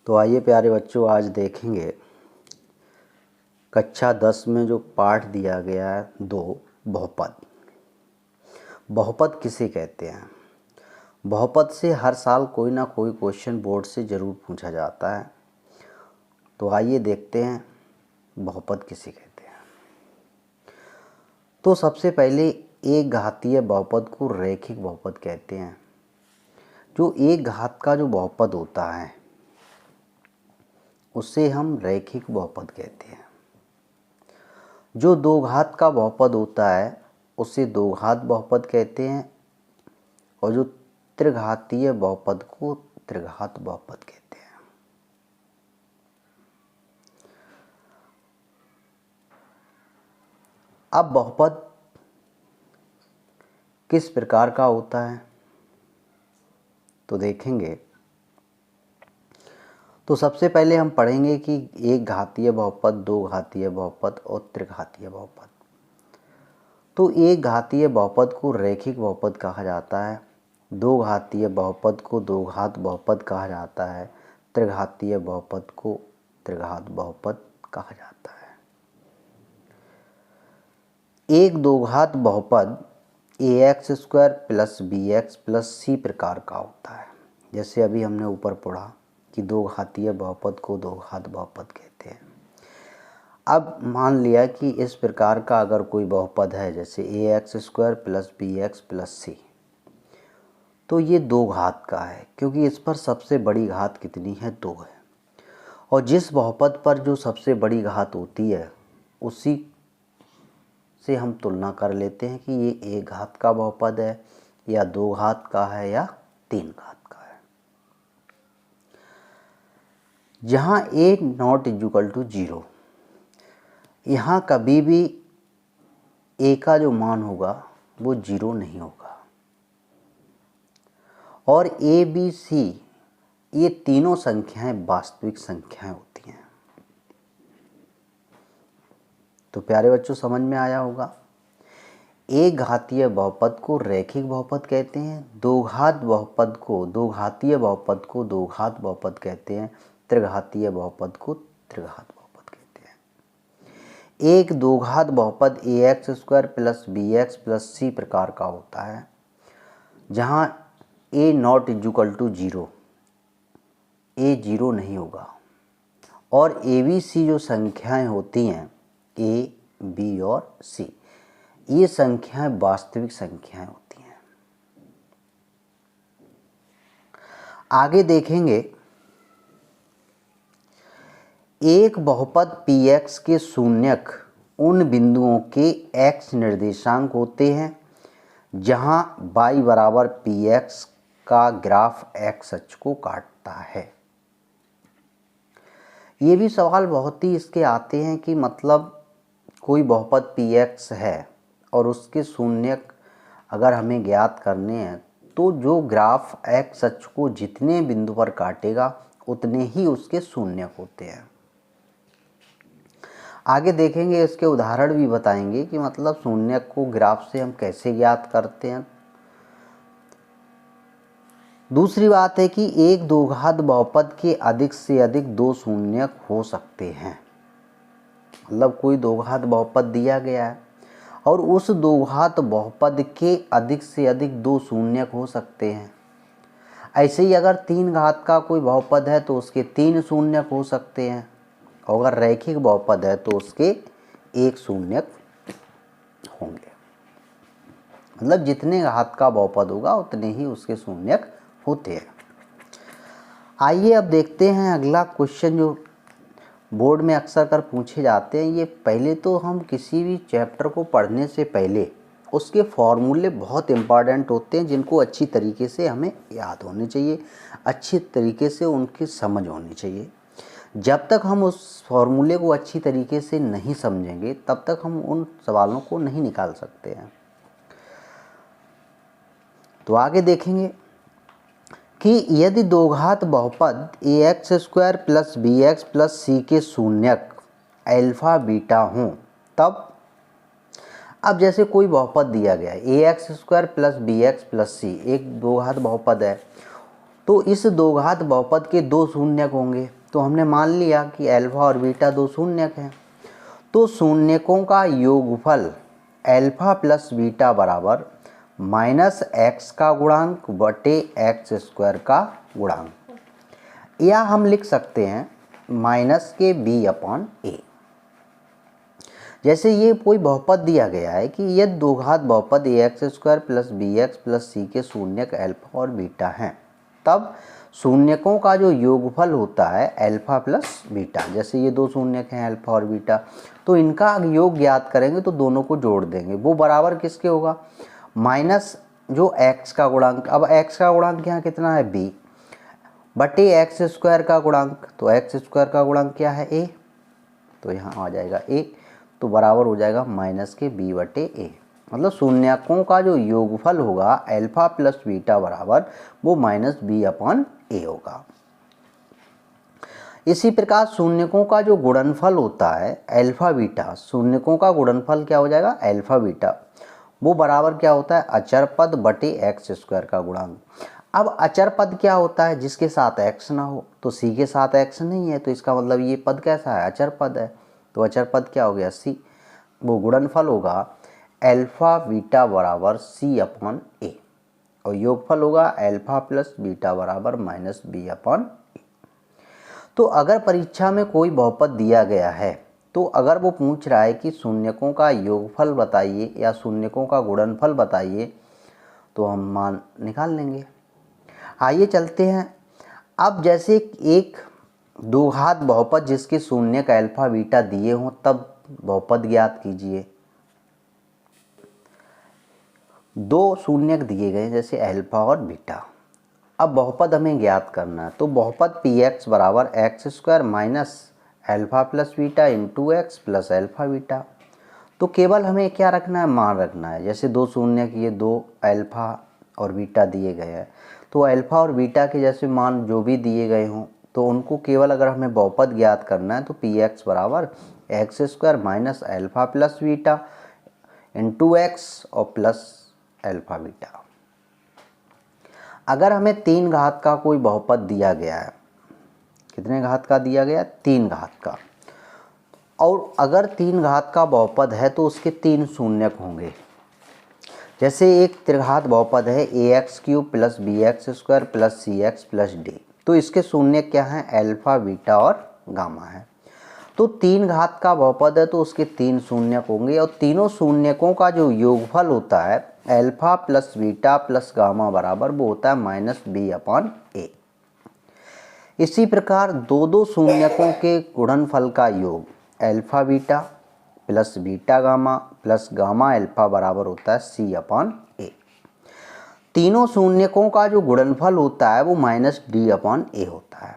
तो आइए प्यारे बच्चों, आज देखेंगे कक्षा 10 में जो पाठ दिया गया है, दो बहुपद। बहुपद किसे कहते हैं? बहुपद से हर साल कोई ना कोई क्वेश्चन बोर्ड से ज़रूर पूछा जाता है। तो आइए देखते हैं बहुपद किसे कहते हैं। तो सबसे पहले एक घातीय बहुपद को रैखिक बहुपद कहते हैं। जो एक घात का जो बहुपद होता है उसे हम रैखिक बहुपद कहते हैं। जो दो घात का बहुपद होता है उसे दो घात बहुपद कहते हैं, और जो त्रिघातीय बहुपद को त्रिघात बहुपद कहते हैं। अब बहुपद किस प्रकार का होता है तो देखेंगे। तो सबसे पहले हम पढ़ेंगे कि एक घातीय बहुपद, दो घातीय बहुपद और त्रिघातीय बहुपद। तो एक घातीय बहुपद को रैखिक बहुपद कहा जाता है, दो घातीय बहुपद को दो घात बहुपद कहा जाता है, त्रिघातीय बहुपद को त्रिघात बहुपद कहा जाता है। एक दो घात बहुपद ax² + bx + c प्रकार का होता है। जैसे अभी हमने ऊपर पढ़ा कि दो घातीय बहुपद को दो घात बहुपद कहते हैं। अब मान लिया कि इस प्रकार का अगर कोई बहुपद है, जैसे ax² + bx + c, तो ये दो घात का है, क्योंकि इस पर सबसे बड़ी घात कितनी है? 2 है। और जिस बहुपद पर जो सबसे बड़ी घात होती है उसी से हम तुलना कर लेते हैं कि ये एक घात का बहुपद है या दो घात का है या तीन घात का है। जहाँ a ≠ 0, यहाँ कभी भी a का जो मान होगा वो 0 नहीं होगा। और a, b, c ये तीनों संख्याएं वास्तविक संख्याएं होती हैं। तो प्यारे बच्चों, समझ में आया होगा। एक घातीय बहुपद को रैखिक बहुपद कहते हैं, दो घात बहुपद को दो घातीय बहुपद को दो घात बहुपद कहते हैं, त्रिघातीय बहुपद को त्रिघात बहुपद कहते हैं। एक दो घात बहुपद ax² + bx + c प्रकार का होता है, जहाँ a ≠ 0, a 0 नहीं होगा। और a, b, c जो संख्याएं होती हैं, a, b और c, ये संख्याएं वास्तविक संख्याएं होती हैं। आगे देखेंगे, एक बहुपद px के शून्यक उन बिंदुओं के x निर्देशांक होते हैं जहां y = px का ग्राफ x अक्ष को काटता है। ये भी सवाल बहुत ही इसके आते हैं कि मतलब कोई बहुपद px है और उसके शून्यक अगर हमें ज्ञात करने हैं, तो जो ग्राफ x अक्ष को जितने बिंदु पर काटेगा उतने ही उसके शून्यक होते हैं। आगे देखेंगे, इसके उदाहरण भी बताएंगे कि मतलब शून्यक को ग्राफ से हम कैसे ज्ञात करते हैं। दूसरी बात है कि एक दो घात बहुपद के अधिक से अधिक दो शून्यक हो सकते हैं। मतलब कोई दो घात बहुपद दिया गया है और उस दो घात बहुपद के अधिक से अधिक दो शून्यक हो सकते हैं। ऐसे ही अगर तीन घात का कोई बहुपद है तो उसके तीन शून्यक हो सकते हैं, और अगर रैखिक बहुपद है तो उसके एक शून्यक होंगे। मतलब जितने घात का बहुपद होगा उतने ही उसके शून्यक होते हैं। आइए अब देखते हैं अगला क्वेश्चन जो बोर्ड में अक्सर कर पूछे जाते हैं। ये पहले तो हम किसी भी चैप्टर को पढ़ने से पहले उसके फॉर्मूले बहुत इम्पॉर्टेंट होते हैं, जिनको अच्छी तरीके से हमें याद होने चाहिए, अच्छी तरीके से उनकी समझ होनी चाहिए। जब तक हम उस फॉर्मूले को अच्छी तरीके से नहीं समझेंगे तब तक हम उन सवालों को नहीं निकाल सकते हैं। तो आगे देखेंगे कि यदि दो घात बहुपद ax² + bx + c के शून्यक अल्फा बीटा हों तब। अब जैसे कोई बहुपद दिया गया है ax² + bx + c, एक दो घात बहुपद है, तो इस दो घात बहुपद के दो शून्यक होंगे। तो हमने मान लिया कि अल्फा और बीटा दो शून्यक हैं। तो शून्यकों का योगफल अल्फा प्लस बीटा बराबर माइनस एक्स का गुणांक बटे एक्स स्क्वायर का गुणांक, या हम लिख सकते हैं माइनस के बी अपॉन ए। जैसे ये कोई बहुपद दिया गया है कि ये दो घात बहुपद a x square plus b x plus c के शून्यक अल्फा और बीटा हैं, तब शून्यकों का जो योगफल होता है अल्फा प्लस बीटा, जैसे ये दो शून्यक हैं अल्फा और बीटा, तो इनका योग ज्ञात करेंगे तो दोनों को जोड़ देंगे, वो बराबर किसके होगा, माइनस जो एक्स का गुणांक, अब एक्स का गुणांक यहाँ कितना है बी, बटे एक्स स्क्वायर का गुणांक, तो एक्स स्क्वायर का गुणांक क्या है ए, तो यहाँ आ जाएगा ए, तो बराबर हो जाएगा माइनस के बी बटे ए। मतलब शून्यकों का जो योगफल होगा अल्फा प्लस बीटा बराबर वो माइनस बी अपॉन ए होगा। इसी प्रकार शून्यकों का जो गुणनफल होता है अल्फा बीटा, शून्यकों का गुणनफल क्या हो जाएगा अल्फा बीटा, वो बराबर क्या होता है अचर पद बटे एक्स स्क्वायर का गुणांक। अब अचर पद क्या होता है, जिसके साथ एक्स ना हो, तो सी के साथ एक्स नहीं है, तो इसका मतलब ये पद कैसा है अचर पद है, तो अचर पद क्या हो गया सी, वो गुणनफल होगा अल्फा बीटा बराबर सी अपॉन ए, और योगफल होगा अल्फा प्लस बीटा बराबर माइनस बी अपॉन ए। तो अगर परीक्षा में कोई बहुपद दिया गया है, तो अगर वो पूछ रहा है कि शून्यकों का योगफल बताइए या शून्यकों का गुणनफल बताइए, तो हम मान निकाल लेंगे। आइए चलते हैं। अब जैसे एक दो घात बहुपद जिसके शून्यक अल्फा बीटा दिए हों, तब बहुपद ज्ञात कीजिए। दो शून्यक दिए गए जैसे अल्फा और बीटा, अब बहुपद हमें ज्ञात करना है, तो बहुपद पी एक्स बराबर x square minus alpha plus beta into x plus alpha beta. तो केवल हमें क्या रखना है, मान रखना है। जैसे दो शून्यक ये दो अल्फा और बीटा दिए गए हैं, तो अल्फा और बीटा के जैसे मान जो भी दिए गए हों, तो उनको केवल अगर हमें बहुपद ज्ञात करना है, तो पी एक्स बराबर x square minus alpha plus beta into x और प्लस अल्फा बीटा। अगर हमें तीन घात का कोई बहुपद दिया गया है, कितने घात का दिया गया, तीन घात का, और अगर तीन घात का बहुपद है तो उसके तीन शून्यक होंगे। जैसे एक त्रिघात बहुपद है a x cube plus b x square plus c x plus d, तो इसके शून्यक क्या हैं अल्फा बीटा और गामा है। तो तीन घात का बहुपद है तो उसके तीन शून्यक होंगे, और तीनों शून्यकों का जो योगफल होता है alpha plus beta plus gamma बराबर वो होता है माइनस बी अपॉन ए। इसी प्रकार दो दो शून्यकों के गुणनफल का योग alpha beta plus beta gamma plus gamma alpha बराबर होता है सी अपॉन ए। तीनों शून्यकों का जो गुणनफल होता है वो माइनस डी अपॉन ए होता है।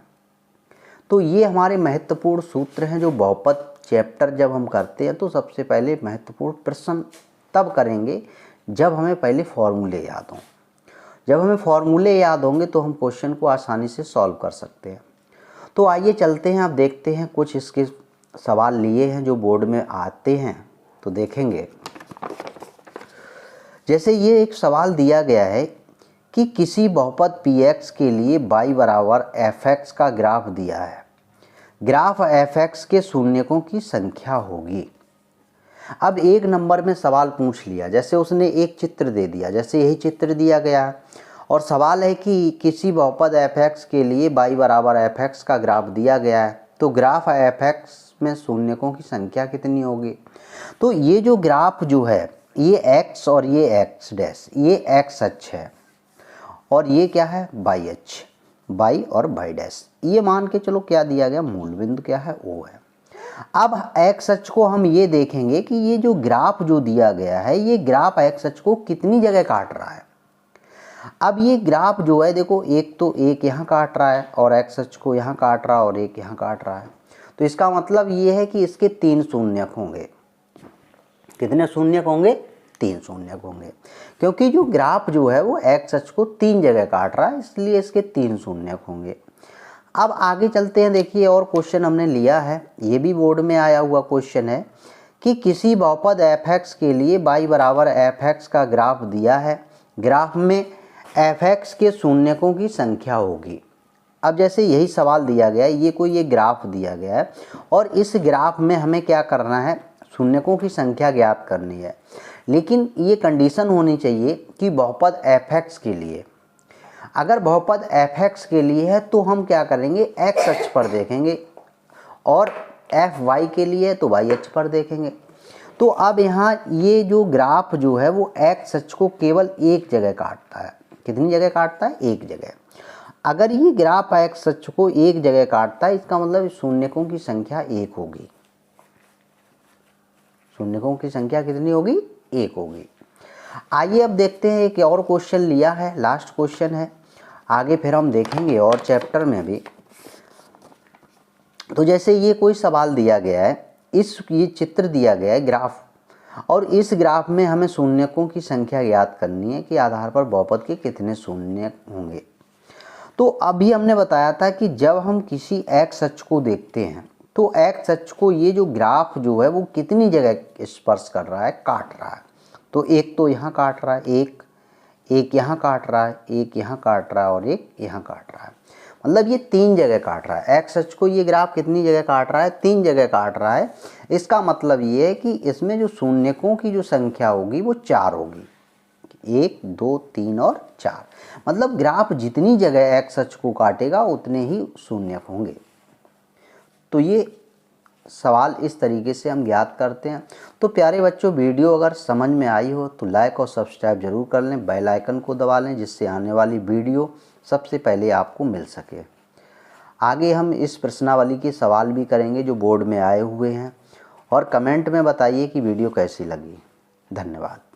तो ये हमारे महत्वपूर्ण सूत्र हैं जो बहुपद चैप्टर जब हम करते हैं तो सबसे पहले महत्वपूर्ण प्रश्न तब करेंगे जब हमें पहले फॉर्मूले याद हों। जब हमें फॉर्मूले याद होंगे तो हम क्वेश्चन को आसानी से सॉल्व कर सकते हैं। तो आइए चलते हैं, अब देखते हैं कुछ इसके सवाल लिए हैं जो बोर्ड में आते हैं, तो देखेंगे। जैसे ये एक सवाल दिया गया है कि किसी बहुपद पी एक्स के लिए y बराबर एफ एक्स का ग्राफ दिया है, ग्राफ एफ एक्स के शून्यकों की संख्या होगी। अब एक नंबर में सवाल पूछ लिया, जैसे उसने एक चित्र दे दिया, जैसे यही चित्र दिया गया है, और सवाल है कि किसी बहुपद एफ एक्स के लिए y बराबर एफ एक्स का ग्राफ दिया गया है, तो ग्राफ एफ एक्स में शून्यकों की संख्या कितनी होगी। तो ये जो ग्राफ जो है ये x और ये x डैश, ये x अक्ष है और ये क्या है y अक्ष, y और y डैश। ये मान के चलो क्या दिया गया, मूल बिंदु क्या है O है। अब x अक्ष को हम ये देखेंगे कि ये जो ग्राफ जो दिया गया है ये ग्राफ x अक्ष को कितनी जगह काट रहा है। अब ये ग्राफ जो है देखो, एक तो एक यहाँ काट रहा है और x अक्ष को यहाँ काट रहा है और एक यहाँ काट रहा है, तो इसका मतलब ये है कि इसके तीन शून्यक होंगे। कितने शून्यक होंगे, तीन शून्यक होंगे, क्योंकि जो ग्राफ जो है वो x अक्ष को तीन जगह काट रहा है, इसलिए इसके तीन शून्यक होंगे। अब आगे चलते हैं, देखिए और क्वेश्चन हमने लिया है, ये भी बोर्ड में आया हुआ क्वेश्चन है कि किसी बहुपद एफ एक्स के लिए y बराबर एफ एक्स का ग्राफ दिया है, ग्राफ में एफ एक्स के शून्यकों की संख्या होगी। अब जैसे यही सवाल दिया गया है, ये ग्राफ दिया गया है और इस ग्राफ में हमें क्या करना है, शून्यकों की संख्या ज्ञात करनी है। लेकिन ये कंडीशन होनी चाहिए कि बहुपद f(x) के लिए, अगर बहुपद f(x) के लिए है तो हम क्या करेंगे, x अक्ष पर देखेंगे, और fy के लिए तो y अक्ष पर देखेंगे। तो अब यहाँ ये जो ग्राफ जो है वो x अक्ष को केवल एक जगह काटता है। कितनी जगह काटता है, एक जगह। अगर ये ग्राफ x अक्ष को एक जगह काटता है, इसका मतलब शून्यकों की संख्या 1 होगी। शून्यकों की संख्या कितनी होगी, 1 होगी। आइए अब देखते हैं, एक और क्वेश्चन लिया है, लास्ट क्वेश्चन है, आगे फिर हम देखेंगे और चैप्टर में भी। तो जैसे ये कोई सवाल दिया गया है, ये चित्र दिया गया है ग्राफ, और इस ग्राफ में हमें शून्यकों की संख्या ज्ञात करनी है कि आधार पर बहुपद के कितने शून्य होंगे। तो अभी हमने बताया था कि जब हम किसी x अक्ष को देखते हैं तो x अक्ष को ये जो ग्राफ जो है वो कितनी जगह स्पर्श कर रहा है, काट रहा है। तो एक तो यहाँ काट रहा है, एक यहाँ काट रहा है, एक यहाँ काट रहा है और एक यहाँ काट रहा है। मतलब ये 3 जगह काट रहा है। x अक्ष को ये ग्राफ कितनी जगह काट रहा है, 3 जगह काट रहा है। इसका मतलब ये है कि इसमें जो शून्यकों की जो संख्या होगी वो 4 होगी, 1 2 3 और 4। मतलब ग्राफ जितनी जगह x अक्ष को काटेगा उतने ही शून्यक होंगे। तो ये सवाल इस तरीके से हम ज्ञात करते हैं। तो प्यारे बच्चों, वीडियो अगर समझ में आई हो तो लाइक और सब्सक्राइब जरूर कर लें, बेल आइकन को दबा लें, जिससे आने वाली वीडियो सबसे पहले आपको मिल सके। आगे हम इस प्रश्नावली के सवाल भी करेंगे जो बोर्ड में आए हुए हैं, और कमेंट में बताइए कि वीडियो कैसी लगी। धन्यवाद।